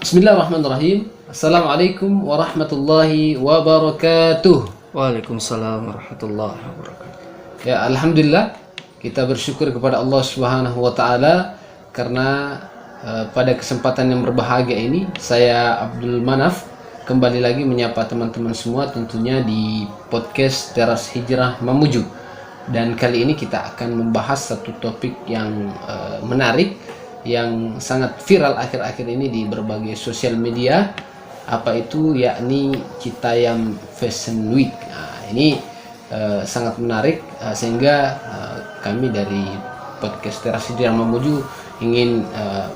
Bismillahirrahmanirrahim. Assalamualaikum warahmatullahi wabarakatuh. Waalaikumsalam warahmatullahi wabarakatuh. Ya, alhamdulillah kita bersyukur kepada Allah Subhanahu wa taala karena pada kesempatan yang berbahagia ini saya Abdul Manaf kembali lagi menyapa teman-teman semua tentunya di podcast Teras Hijrah Mamuju. Dan kali ini kita akan membahas satu topik yang menarik, yang sangat viral akhir-akhir ini di berbagai sosial media, apa itu, yakni Citayam Fashion Week. Nah, ini sangat menarik, sehingga kami dari podcast Teras Hijrah Mamuju ingin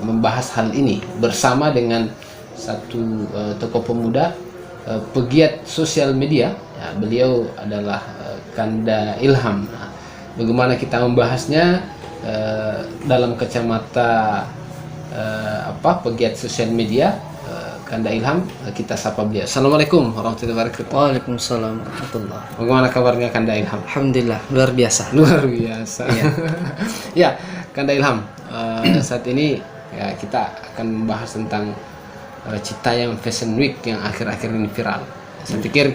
membahas hal ini bersama dengan satu tokoh pemuda pegiat sosial media. Ya, beliau adalah Kanda Ilham. Nah, bagaimana kita membahasnya dalam kacamata pegiat sosial media, Kanda Ilham, kita sapa beliau. Assalamualaikum warahmatullahi wabarakatuh. Waalaikumsalam warahmatullahi. Bagaimana kabarnya Kanda Ilham? Alhamdulillah, luar biasa. Luar biasa. Iya. Ya, Kanda Ilham, saat ini ya kita akan membahas tentang Citayam Fashion Week yang akhir-akhir ini viral. Saya pikir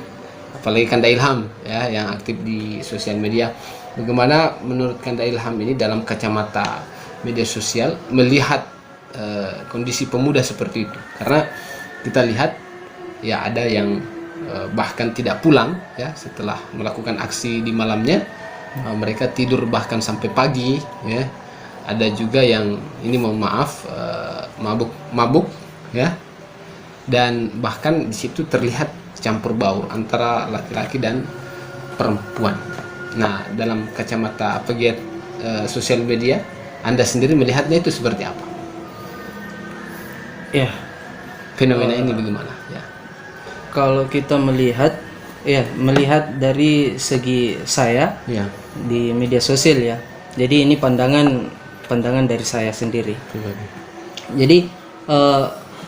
apalagi Kanda Ilham ya yang aktif di sosial media, bagaimana menurut Kanda Ilham ini dalam kacamata media sosial melihat kondisi pemuda seperti itu? Karena kita lihat ya ada yang bahkan tidak pulang ya setelah melakukan aksi di malamnya, mereka tidur bahkan sampai pagi ya. Ada juga yang ini mohon maaf mabuk ya, dan bahkan di situ terlihat campur baur antara laki-laki dan perempuan. Nah, dalam kacamata pegiat sosial media, Anda sendiri melihatnya itu seperti apa? Ya, Fenomena ini bagaimana? Ya. kalau kita melihat dari segi saya Ya. di media sosial ya. Jadi ini pandangan dari saya sendiri. Jadi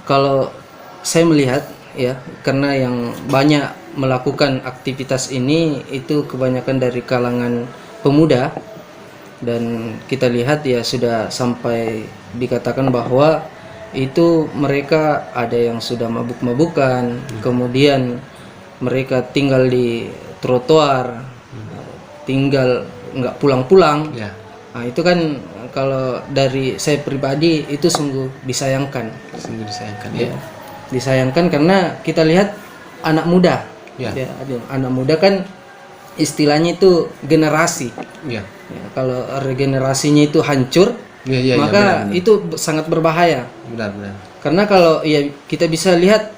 kalau saya melihat ya, karena yang banyak melakukan aktivitas ini itu kebanyakan dari kalangan pemuda, dan kita lihat ya sudah sampai dikatakan bahwa itu mereka ada yang sudah mabuk-mabukan, kemudian mereka tinggal di trotoar, tinggal nggak pulang-pulang. Ya. Nah, itu kan kalau dari saya pribadi itu sungguh disayangkan. Sungguh disayangkan ya. Disayangkan karena kita lihat anak muda. Ya. Ya, anak muda kan istilahnya itu generasi. Ya. Ya, kalau regenerasinya itu hancur, Ya, maka benar. itu sangat berbahaya. Benar. Karena kalau ya kita bisa lihat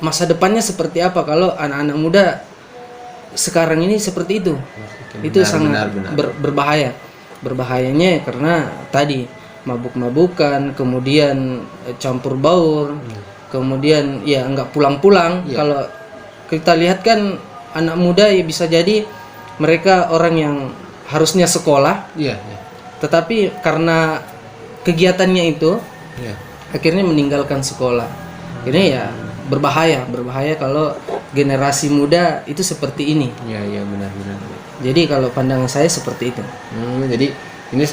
masa depannya seperti apa kalau anak-anak muda sekarang ini seperti itu. Itu sangat berbahaya. Berbahayanya karena tadi mabuk-mabukan, kemudian campur baur, kemudian ya nggak pulang-pulang. Ya. Kalau kita lihat kan anak muda ya bisa jadi mereka orang yang harusnya sekolah, Iya. tetapi karena kegiatannya itu Ya. akhirnya meninggalkan sekolah. Ini ya berbahaya kalau generasi muda itu seperti ini. Ya, benar. Jadi kalau pandangan saya seperti itu. Jadi ini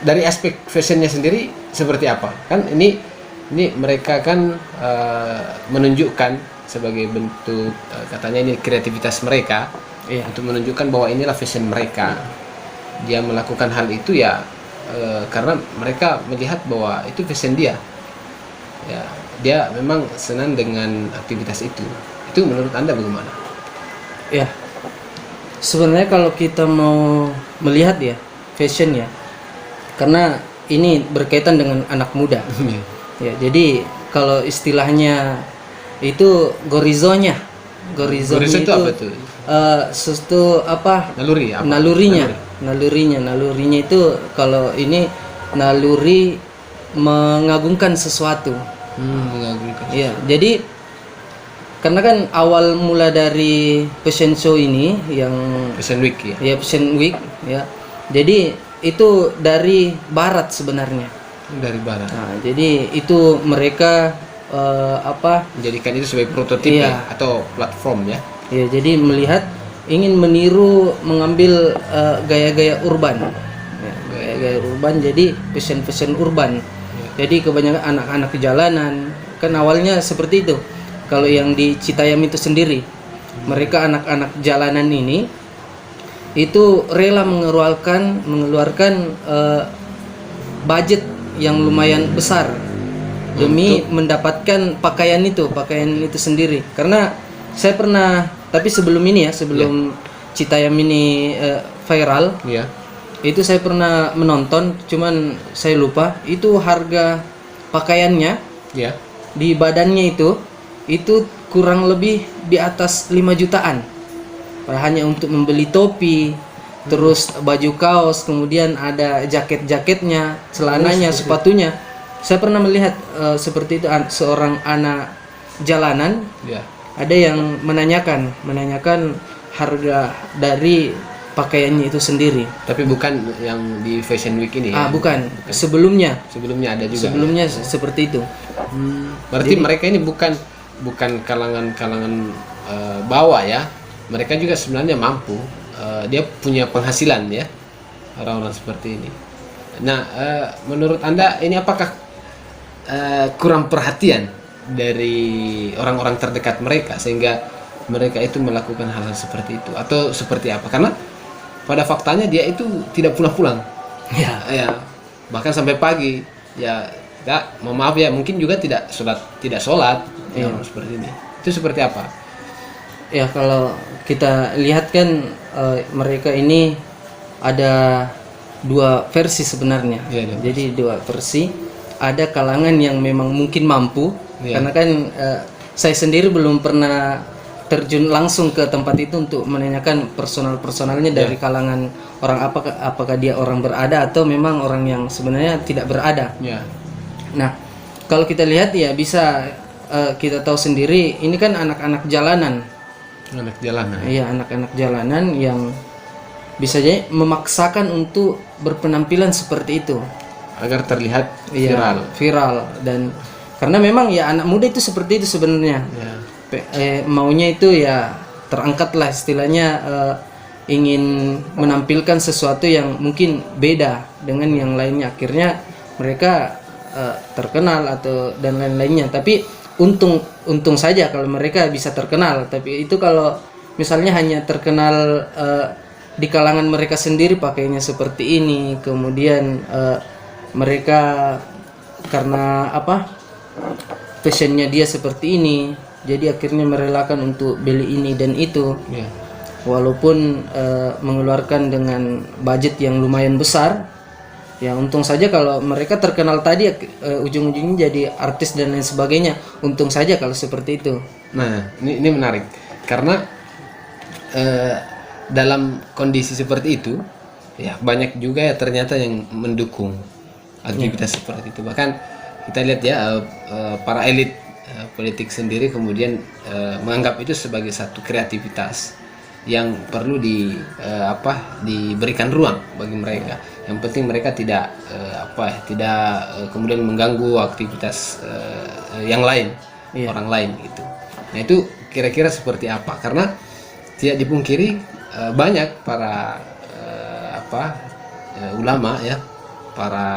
dari aspek fashionnya sendiri seperti apa? Kan ini mereka kan menunjukkan sebagai bentuk katanya ini kreativitas mereka, Iya. untuk menunjukkan bahwa inilah fashion mereka. Dia melakukan hal itu ya karena mereka melihat bahwa itu fashion dia. Ya, dia memang senang dengan aktivitas itu. Itu menurut Anda bagaimana? Ya. Sebenarnya kalau kita mau melihat ya fashion ya, karena ini berkaitan dengan anak muda. Ya, jadi kalau istilahnya itu gorizonya. Gorizonya Gorizo itu apa tuh? Sesuatu apa? Naluri apa? Nalurinya itu kalau ini naluri mengagungkan sesuatu. Mengagumkan. Iya, jadi karena kan awal mula dari fashion show ini yang Fashion Week ya. ya Fashion Week ya. Jadi itu dari barat sebenarnya. Dari barat. Nah, jadi itu mereka Menjadikan itu sebagai prototip Iya. ya, atau platform ya. ya jadi melihat ingin meniru mengambil gaya-gaya urban. Ya, gaya-gaya urban, jadi fashion urban. Jadi kebanyakan anak-anak jalanan kan awalnya seperti itu. Kalau yang di Citayam itu sendiri, mereka anak-anak jalanan ini itu rela mengeluarkan budget yang lumayan besar demi mendapatkan pakaian itu sendiri. Karena saya pernah, tapi sebelum ini ya, sebelum Citayam ini viral, Iya. itu saya pernah menonton, cuman saya lupa itu harga pakaiannya Iya. di badannya itu kurang lebih di atas 5 jutaan. Hanya untuk membeli topi, terus baju kaos, kemudian ada jaket-jaketnya, celananya, sepatunya. Saya pernah melihat seperti itu seorang anak jalanan. Iya. Ada yang menanyakan harga dari pakaiannya itu sendiri. Tapi bukan yang di Fashion Week ini ya? Bukan. Sebelumnya Ada juga. Sebelumnya seperti itu. Berarti mereka ini bukan kalangan bawah ya. Mereka juga sebenarnya mampu. Dia punya penghasilan ya, orang-orang seperti ini. Nah, menurut Anda ini apakah kurang perhatian dari orang-orang terdekat mereka sehingga mereka itu melakukan hal-hal seperti itu, atau seperti apa? Karena pada faktanya dia itu tidak pulang-pulang. Ya, bahkan sampai pagi. Ya, mohon maaf ya, mungkin juga tidak sholat seperti ini. Itu seperti apa? Ya, kalau kita lihat kan mereka ini ada dua versi sebenarnya. Jadi dua versi. Ada kalangan yang memang mungkin mampu, karena kan saya sendiri belum pernah terjun langsung ke tempat itu untuk menanyakan personalnya dari kalangan orang apakah dia orang berada atau memang orang yang sebenarnya tidak berada. Nah, kalau kita lihat ya bisa kita tahu sendiri ini kan anak-anak jalanan. Iya, anak-anak jalanan yang bisa jadi memaksakan untuk berpenampilan seperti itu agar terlihat viral. Dan karena memang ya anak muda itu seperti itu sebenarnya. Maunya itu ya terangkat lah istilahnya, ingin menampilkan sesuatu yang mungkin beda dengan yang lainnya, akhirnya mereka terkenal atau dan lain-lainnya. Tapi untung saja kalau mereka bisa terkenal. Tapi itu kalau misalnya hanya terkenal di kalangan mereka sendiri pakainya seperti ini, kemudian mereka karena fashionnya dia seperti ini, jadi akhirnya merelakan untuk beli ini dan itu, walaupun mengeluarkan dengan budget yang lumayan besar. Ya, untung saja kalau mereka terkenal tadi, ujung-ujungnya jadi artis dan lain sebagainya. Untung saja kalau seperti itu. Nah, ini menarik karena dalam kondisi seperti itu, ya banyak juga ya ternyata yang mendukung aktivitas seperti itu. Bahkan kita lihat ya para elit politik sendiri kemudian menganggap itu sebagai satu kreativitas yang perlu diberikan ruang bagi mereka. Yang penting mereka tidak kemudian mengganggu aktivitas yang lain, orang lain gitu. Nah, itu kira-kira seperti apa? Karena tidak dipungkiri banyak para ulama ya, para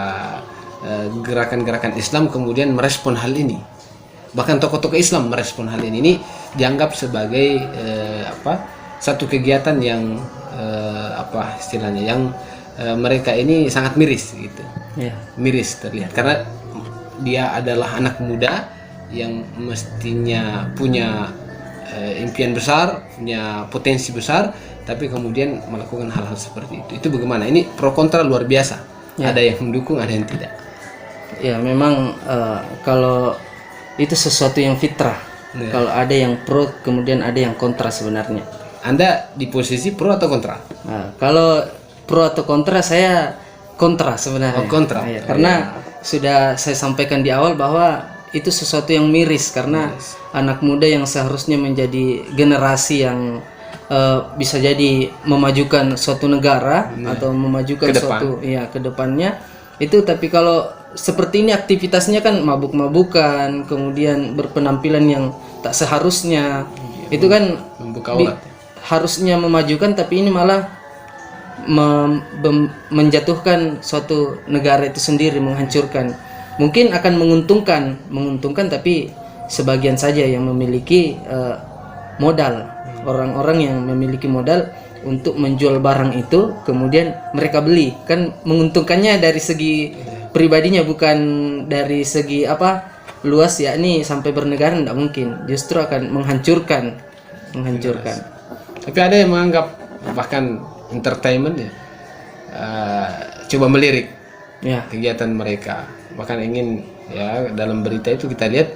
gerakan-gerakan Islam kemudian merespon hal ini. Bahkan tokoh-tokoh Islam merespon hal ini. Ini dianggap sebagai satu kegiatan yang istilahnya yang mereka ini sangat miris gitu. Miris terlihat karena dia adalah anak muda yang mestinya punya impian besar, punya potensi besar, tapi kemudian melakukan hal-hal seperti itu. Itu bagaimana? Ini pro kontra luar biasa. Ada yang mendukung, ada yang tidak. Ya, memang kalau itu sesuatu yang fitrah. Kalau ada yang pro, kemudian ada yang kontra sebenarnya. Anda di posisi pro atau kontra? Nah, kalau pro atau kontra, saya kontra sebenarnya. Kontra. Karena sudah saya sampaikan di awal bahwa itu sesuatu yang miris karena anak muda yang seharusnya menjadi generasi yang bisa jadi memajukan suatu negara atau memajukan suatu ke depannya itu, tapi kalau seperti ini aktivitasnya kan mabuk-mabukan, kemudian berpenampilan yang tak seharusnya, itu kan harusnya memajukan, tapi ini malah menjatuhkan suatu negara itu sendiri, menghancurkan. mungkin akan menguntungkan tapi sebagian saja yang memiliki modal, orang-orang yang memiliki modal untuk menjual barang itu kemudian mereka beli, kan menguntungkannya dari segi pribadinya, bukan dari segi luas, yakni sampai bernegara, tidak mungkin, justru akan menghancurkan. Tapi ada yang menganggap bahkan entertainment ya, coba melirik kegiatan mereka, bahkan ingin ya dalam berita itu kita lihat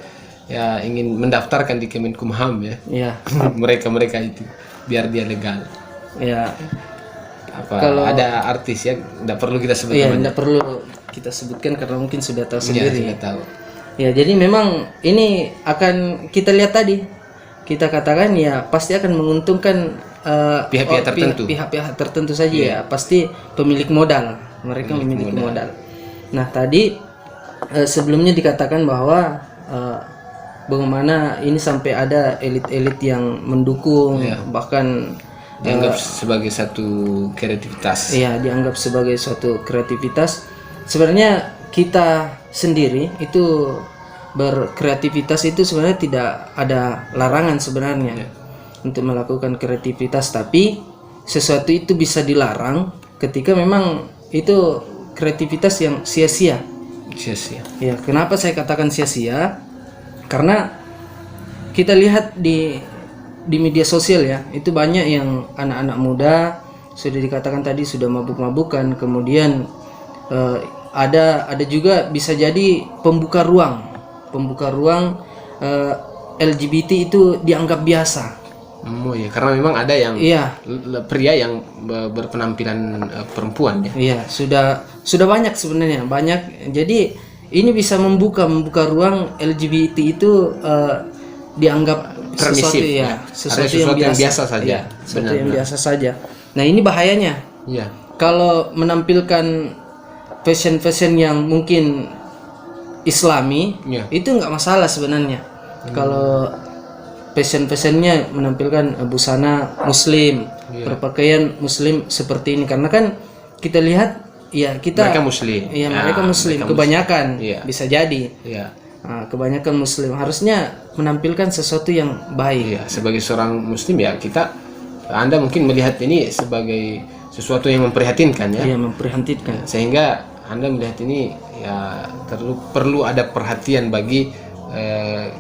ya ingin mendaftarkan di Kemenkumham ya. mereka itu biar dia legal. Ya. Kalau ada artis ya, tidak perlu kita sebutkan. Tidak perlu kita sebutkan karena mungkin sudah tahu sendiri. Sudah tahu. Ya, jadi memang ini akan kita lihat tadi. Kita katakan ya pasti akan menguntungkan pihak-pihak tertentu. Pihak-pihak tertentu saja ya, pasti pemilik modal. Mereka memiliki modal. Nah, tadi sebelumnya dikatakan bahwa bagaimana ini sampai ada elit-elit yang mendukung, bahkan dianggap sebagai satu kreativitas. Iya, dianggap sebagai suatu kreativitas. Sebenarnya kita sendiri itu berkreativitas itu sebenarnya tidak ada larangan sebenarnya untuk melakukan kreativitas, tapi sesuatu itu bisa dilarang ketika memang itu kreativitas yang sia-sia. Ya, kenapa saya katakan sia-sia? Karena kita lihat di media sosial ya, itu banyak yang anak-anak muda sudah dikatakan tadi sudah mabuk-mabukan, kemudian ada juga bisa jadi pembuka ruang LGBT itu dianggap biasa. Oh ya, karena memang ada yang pria yang berpenampilan perempuan ya. Iya, sudah banyak sebenarnya, banyak. Jadi ini bisa membuka ruang LGBT itu dianggap permisif, sesuatu yang biasa saja. Sesuatu yang biasa saja. Nah, ini bahayanya. Iya. Kalau menampilkan fashion yang mungkin Islami, itu nggak masalah sebenarnya. Kalau fashion-nya menampilkan busana Muslim, berpakaian Muslim seperti ini, karena kan kita lihat mereka Muslim. Iya, mereka Muslim kebanyakan, bisa jadi. Nah, kebanyakan Muslim harusnya menampilkan sesuatu yang baik. Sebagai seorang Muslim ya Anda mungkin melihat ini sebagai sesuatu yang memprihatinkan ya. Iya, memprihatinkan. Sehingga Anda melihat ini ya perlu ada perhatian bagi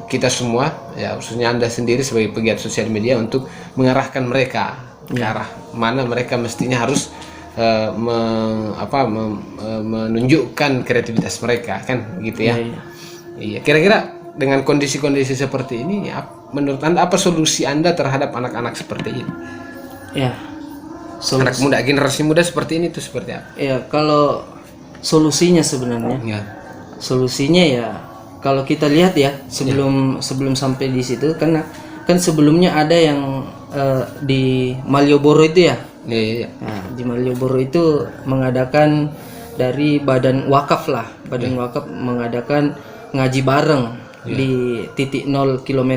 kita semua ya, khususnya Anda sendiri sebagai pegiat sosial media untuk mengarahkan mereka ke arah mana mereka mestinya harus menunjukkan kreativitas mereka, kan gitu ya. Iya. Kira-kira dengan kondisi-kondisi seperti ini ya, menurut Anda apa solusi Anda terhadap anak-anak seperti ini? Ya. Anak muda, generasi muda seperti ini tuh seperti apa? Ya, kalau solusinya sebenarnya. Solusinya ya kalau kita lihat ya sebelum sampai di situ, karena kan sebelumnya ada yang di Malioboro itu ya. Nah, di Malioboro itu mengadakan dari badan wakaf wakaf mengadakan ngaji bareng di titik 0 km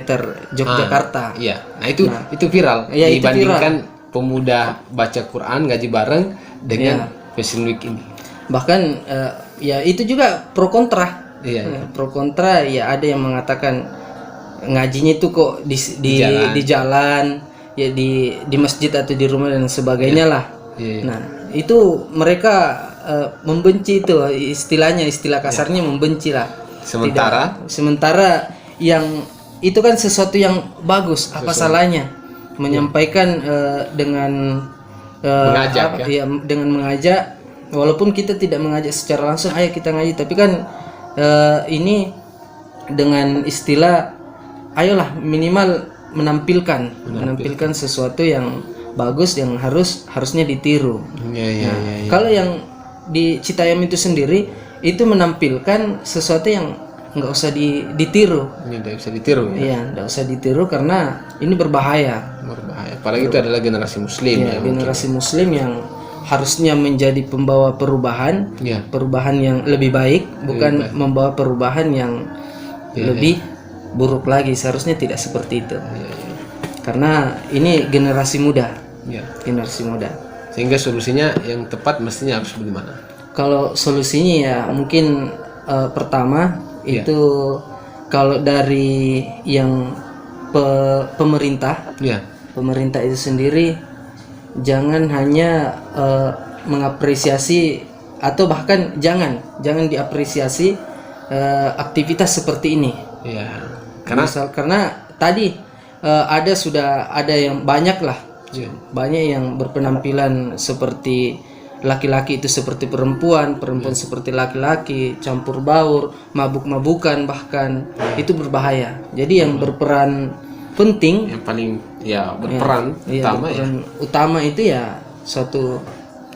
Yogyakarta. Nah itu viral dibandingkan pemuda baca Quran ngaji bareng dengan Fashion Week ini. Bahkan itu juga pro kontra. Pro kontra ya, ada yang mengatakan ngajinya itu kok di jalan ya, di masjid atau di rumah dan sebagainya lah. Nah, itu mereka membenci, itu istilah kasarnya membenci lah. Sementara yang itu kan sesuatu yang bagus, apa salahnya menyampaikan dengan mengajak dengan mengajak, walaupun kita tidak mengajak secara langsung ayo kita ngaji, tapi kan ini dengan istilah ayolah minimal menampilkan sesuatu yang bagus yang harusnya ditiru. Kalau yang di Citayam itu sendiri itu menampilkan sesuatu yang nggak usah ditiru. Nggak usah ditiru. Nggak usah ditiru karena ini berbahaya. Apalagi itu adalah generasi Muslim. Generasi Muslim yang harusnya menjadi pembawa perubahan, perubahan yang lebih baik, bukan membawa perubahan yang lebih buruk lagi. Seharusnya tidak seperti itu. Karena ini generasi muda. Generasi muda. Sehingga solusinya yang tepat mestinya harus bagaimana? Kalau solusinya ya mungkin pertama Iya. itu kalau dari yang pemerintah Ya. pemerintah itu sendiri jangan hanya mengapresiasi atau bahkan jangan diapresiasi aktivitas seperti ini. Ya. Karena Karena tadi sudah ada yang banyak lah, ya. banyak yang berpenampilan seperti laki-laki itu seperti perempuan seperti laki-laki, campur baur, mabuk-mabukan, bahkan itu berbahaya. Jadi yang berperan penting, yang paling berperan utama berperan utama itu ya suatu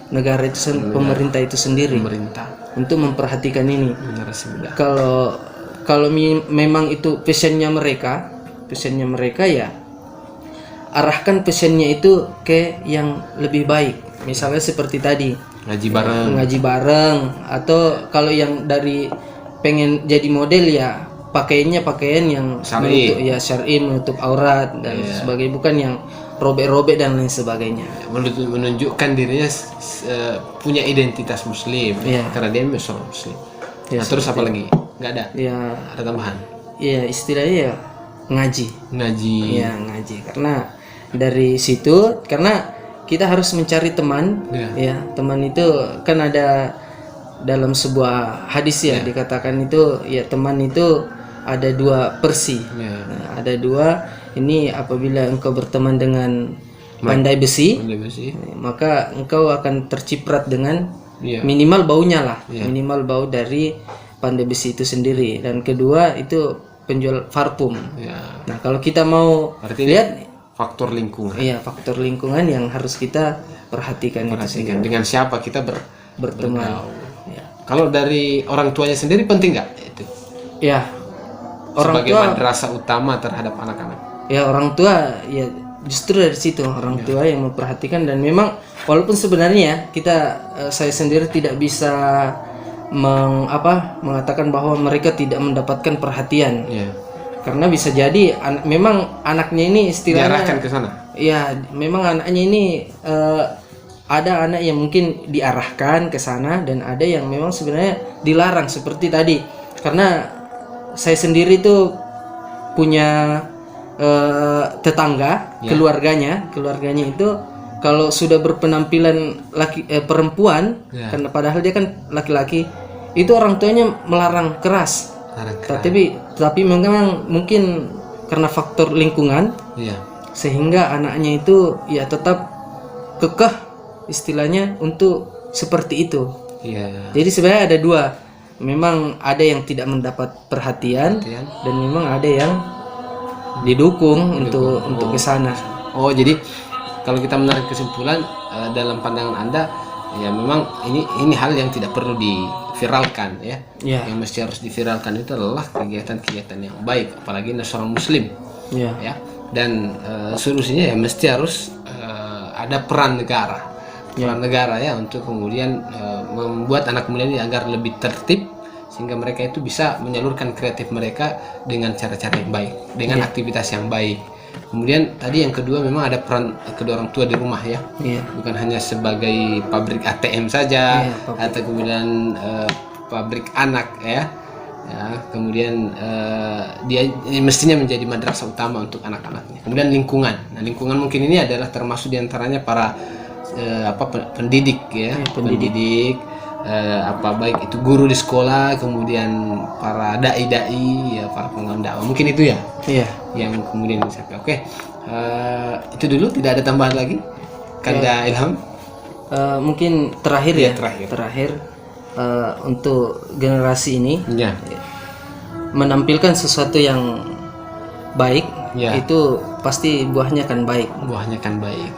negara itu pemerintah itu sendiri pemerintah, untuk memperhatikan ini. generasi muda. Kalau memang itu pesannya mereka ya arahkan pesannya itu ke yang lebih baik. Misalnya seperti tadi ngaji bareng atau kalau yang dari pengen jadi model ya pakaian yang syar'i, menutup aurat dan sebagainya, bukan yang robek-robek dan lain sebagainya. Menunjukkan dirinya punya identitas muslim karena dia seorang muslim. Ya, terus apa lagi? Nggak ada. Ya, ada tambahan. Ya istilahnya ya ngaji. Ya ngaji. Karena dari situ, karena kita harus mencari teman. Ya teman itu kan ada dalam sebuah hadis ya dikatakan itu ya teman itu ada 2 persi. Nah, ada 2. Ini apabila engkau berteman dengan pandai besi, maka engkau akan terciprat dengan minimal baunya lah, minimal bau dari pandai besi itu sendiri. Dan kedua itu penjual parfum. Nah kalau kita mau lihat faktor lingkungan. Iya, faktor lingkungan yang harus kita perhatikan. Dengan siapa kita berteman. Kalau dari orang tuanya sendiri penting nggak itu? Ya, orang sebagai tua madrasah utama terhadap anak-anak. Ya orang tua ya justru dari situ orang tua yang memperhatikan. Dan memang walaupun sebenarnya saya sendiri tidak bisa mengatakan bahwa mereka tidak mendapatkan perhatian. Karena bisa jadi memang anaknya ini istilahnya diarahkan ke sana. Ya, memang anaknya ini ada anak yang mungkin diarahkan ke sana dan ada yang memang sebenarnya dilarang seperti tadi. Karena saya sendiri tuh punya tetangga, keluarganya itu kalau sudah berpenampilan perempuan, karena padahal dia kan laki-laki, itu orang tuanya melarang keras. Tapi memang mungkin karena faktor lingkungan, sehingga anaknya itu ya tetap kekeh istilahnya untuk seperti itu. Jadi sebenarnya ada 2. Memang ada yang tidak mendapat perhatian dan memang ada yang didukung untuk ke sana. Oh, jadi kalau kita menarik kesimpulan dalam pandangan Anda, ya memang ini hal yang tidak perlu diviralkan ya. Yang mesti harus diviralkan itu adalah kegiatan-kegiatan yang baik, apalagi seorang muslim. Ya. Dan solusinya ya mesti harus ada peran negara. Peran negara ya untuk kemudian membuat anak muda ini agar lebih tertib, sehingga mereka itu bisa menyalurkan kreatif mereka dengan cara-cara yang baik, dengan aktivitas yang baik. Kemudian tadi yang kedua memang ada peran kedua orang tua di rumah ya. Bukan hanya sebagai pabrik ATM saja atau kemudian pabrik anak ya. Kemudian dia mestinya menjadi madrasah utama untuk anak-anaknya. Kemudian lingkungan. Nah, lingkungan mungkin ini adalah termasuk diantaranya para pendidik ya, pendidik baik itu guru di sekolah, kemudian para dai-dai ya, para penggawa dakwah, mungkin itu ya yang kemudian disampaikan. Oke, itu dulu, tidak ada tambahan lagi Kanda Ilham. Mungkin terakhir untuk generasi ini menampilkan sesuatu yang baik, itu pasti buahnya akan baik.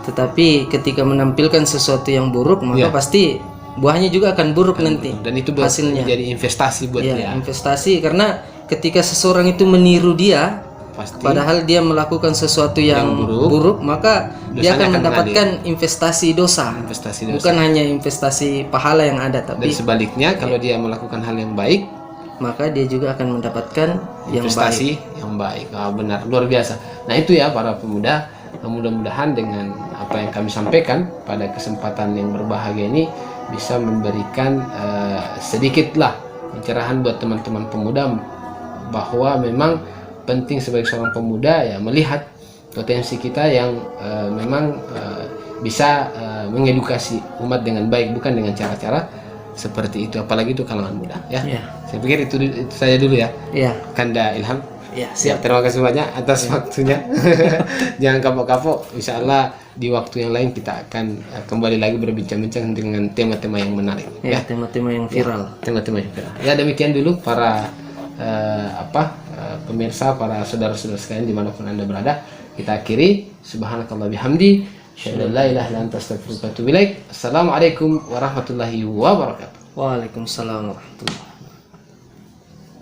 Tetapi ketika menampilkan sesuatu yang buruk, maka pasti buahnya juga akan buruk nanti. Dan itu hasilnya jadi investasi buat dia. Investasi, karena ketika seseorang itu meniru dia, padahal dia melakukan sesuatu yang buruk, maka dia akan mendapatkan investasi dosa. Bukan hanya investasi pahala yang ada, tapi dan sebaliknya kalau dia melakukan hal yang baik, maka dia juga akan mendapatkan investasi yang baik. Benar, luar biasa. Nah itu ya para pemuda, mudah-mudahan dengan apa yang kami sampaikan pada kesempatan yang berbahagia ini bisa memberikan sedikitlah pencerahan buat teman-teman pemuda bahwa memang penting sebagai seorang pemuda ya melihat potensi kita yang memang bisa mengedukasi umat dengan baik, bukan dengan cara-cara seperti itu, apalagi itu kalangan muda ya. Saya pikir itu saja dulu ya. Kanda Ilham. Siap. Terima kasih banyak atas waktunya. Jangan kapok-kapok. Insya Allah di waktu yang lain kita akan kembali lagi berbincang-bincang dengan tema-tema yang menarik. Tema-tema yang viral. Tema-tema yang viral. Ya, demikian dulu para pemirsa, para saudara-saudara sekalian dimanapun Anda berada. Kita akhiri. Subhanakallah bihamdi. Asyhadu an la ilaha illa anta astaghfiruka wa atubu ilaik. Assalamualaikum warahmatullahi wabarakatuh. Waalaikumsalam warahmatullahi wabarakatuh.